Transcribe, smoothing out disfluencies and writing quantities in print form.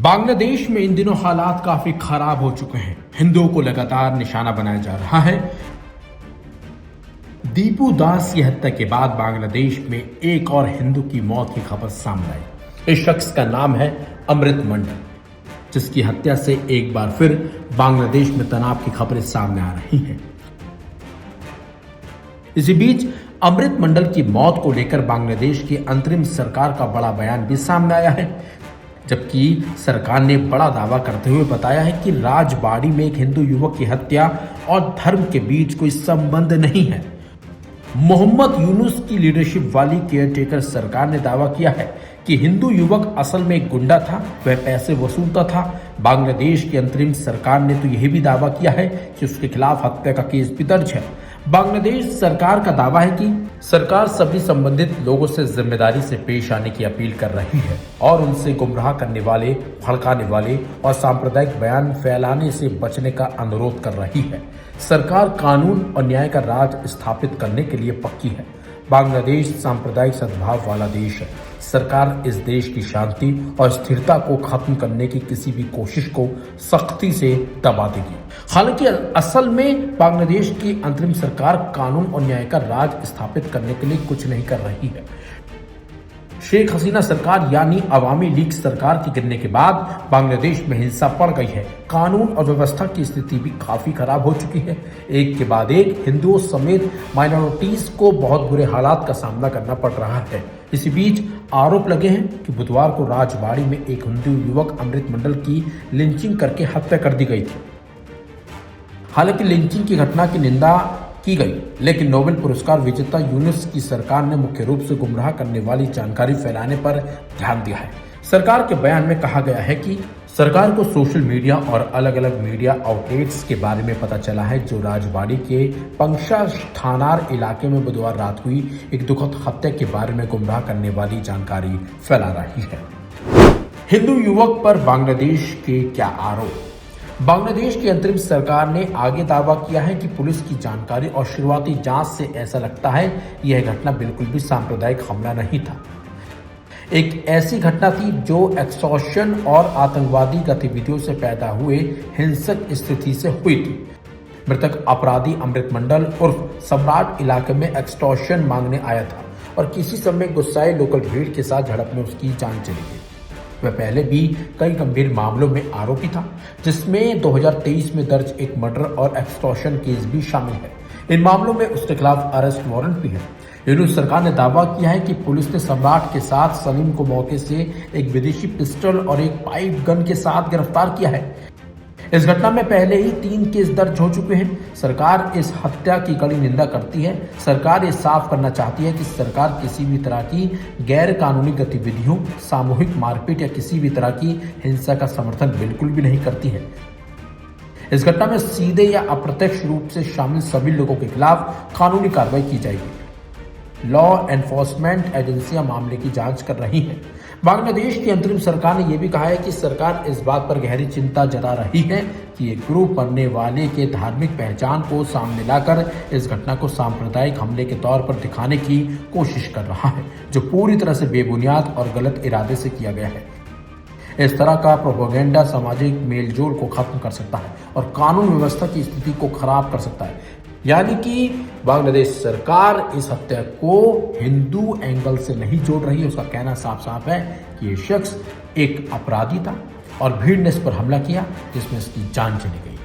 बांग्लादेश में इन दिनों हालात काफी खराब हो चुके हैं। हिंदुओं को लगातार निशाना बनाया जा रहा है। दीपू दास की हत्या के बाद बांग्लादेश में एक और हिंदू की मौत की खबर सामने आई। इस शख्स का नाम है अमृत मंडल, जिसकी हत्या से एक बार फिर बांग्लादेश में तनाव की खबरें सामने आ रही हैं। इसी बीच अमृत मंडल की मौत को लेकर बांग्लादेश की अंतरिम सरकार का बड़ा बयान भी सामने आया है, जबकि सरकार ने बड़ा दावा करते हुए बताया है कि राजबाड़ी में एक हिंदू युवक की हत्या और धर्म के बीच कोई संबंध नहीं है। मोहम्मद यूनुस की लीडरशिप वाली केयरटेकर सरकार ने दावा किया है कि हिंदू युवक असल में एक गुंडा था, वह पैसे वसूलता था। बांग्लादेश की अंतरिम सरकार ने तो यह भी दावा किया है कि उसके खिलाफ हत्या का केस भी दर्ज है। बांग्लादेश सरकार का दावा है कि सरकार सभी संबंधित लोगों से जिम्मेदारी से पेश आने की अपील कर रही है और उनसे गुमराह करने वाले, भड़काने वाले और सांप्रदायिक बयान फैलाने से बचने का अनुरोध कर रही है। सरकार कानून और न्याय का राज स्थापित करने के लिए पक्की है। बांग्लादेश सांप्रदायिक सद्भाव वाला देश है। सरकार इस देश की शांति और स्थिरता को खत्म करने की किसी भी कोशिश को सख्ती से दबा देगी। हालांकि असल में बांग्लादेश की अंतरिम सरकार कानून और न्याय का राज स्थापित करने के लिए कुछ नहीं कर रही है। शेख हसीना सरकार यानी अवामी लीग सरकार के गिरने के बाद बांग्लादेश में हिंसा बढ़ गई है। कानून और व्यवस्था की स्थिति भी काफी खराब हो चुकी है। एक के बाद एक हिंदुओं समेत माइनॉरिटीज को बहुत बुरे हालात का सामना करना पड़ रहा है। इसी बीच आरोप लगे हैं कि बुधवार को राजबाड़ी में एक हिंदू युवक अमृत मंडल की लिंचिंग करके हत्या कर दी गई थी। हालांकि लिंचिंग की घटना की निंदा की गई, लेकिन नोबेल पुरस्कार विजेता यूनुस की सरकार ने मुख्य रूप से गुमराह करने वाली जानकारी फैलाने पर ध्यान दिया है। सरकार के बयान में कहा गया है कि सरकार को सोशल मीडिया और अलग अलग मीडिया आउटलेट्स के बारे में पता चला है जो राजबाड़ी के पंक्षा थानार इलाके में बुधवार रात हुई एक दुखद हत्या के बारे में गुमराह करने वाली जानकारी फैला रही है। हिंदू युवक पर बांग्लादेश के क्या आरोप? बांग्लादेश की अंतरिम सरकार ने आगे दावा किया है कि पुलिस की जानकारी और शुरुआती जांच से ऐसा लगता है यह घटना बिल्कुल भी सांप्रदायिक हमला नहीं था। एक ऐसी घटना थी जो एक्सटॉर्शन और आतंकवादी गतिविधियों से पैदा हुए हिंसक स्थिति से हुई थी। मृतक अपराधी अमृत मंडल उर्फ सम्राट इलाके में एक्सटॉर्शन मांगने आया था और किसी समय गुस्साए लोकल भीड़ के साथ झड़प में उसकी जान चली गई। वह पहले भी कई गंभीर मामलों में आरोपी था, जिसमें 2023 में दर्ज एक मर्डर और एक्सटॉर्शन केस भी शामिल है। इन मामलों में उसके खिलाफ अरेस्ट वारंट भी है। यूनुस सरकार ने दावा किया है कि पुलिस ने सम्राट के साथ सलीम को मौके से एक विदेशी पिस्टल और एक पाइप गन के साथ गिरफ्तार किया है। इस घटना में पहले ही 3 केस दर्ज हो चुके हैं। सरकार इस हत्या की कड़ी निंदा करती है। सरकार ये साफ करना चाहती है कि सरकार किसी भी तरह की गैर कानूनी गतिविधियों, सामूहिक मारपीट या किसी भी तरह की हिंसा का समर्थन बिल्कुल भी नहीं करती है। इस घटना में सीधे या अप्रत्यक्ष रूप से शामिल सभी लोगों के खिलाफ कानूनी कार्रवाई की जाएगी। लॉ एनफोर्समेंट एजेंसियां मामले की जांच कर रही हैं। बांग्लादेश की अंतरिम सरकार ने यह भी कहा है कि सरकार इस बात पर गहरी चिंता जता रही है कि एक ग्रुप बनने वाले के धार्मिक पहचान को सामने लाकर इस घटना को सांप्रदायिक हमले के तौर पर दिखाने की कोशिश कर रहा है, जो पूरी तरह से बेबुनियाद और गलत इरादे से किया गया है। इस तरह का प्रोपेगेंडा सामाजिक मेलजोल को खत्म कर सकता है और कानून व्यवस्था की स्थिति को खराब कर सकता है। यानी कि बांग्लादेश सरकार इस हत्या को हिंदू एंगल से नहीं जोड़ रही है। उसका कहना साफ साफ है कि ये शख्स एक अपराधी था और भीड़ ने इस पर हमला किया, जिसमें इसकी जान चली गई।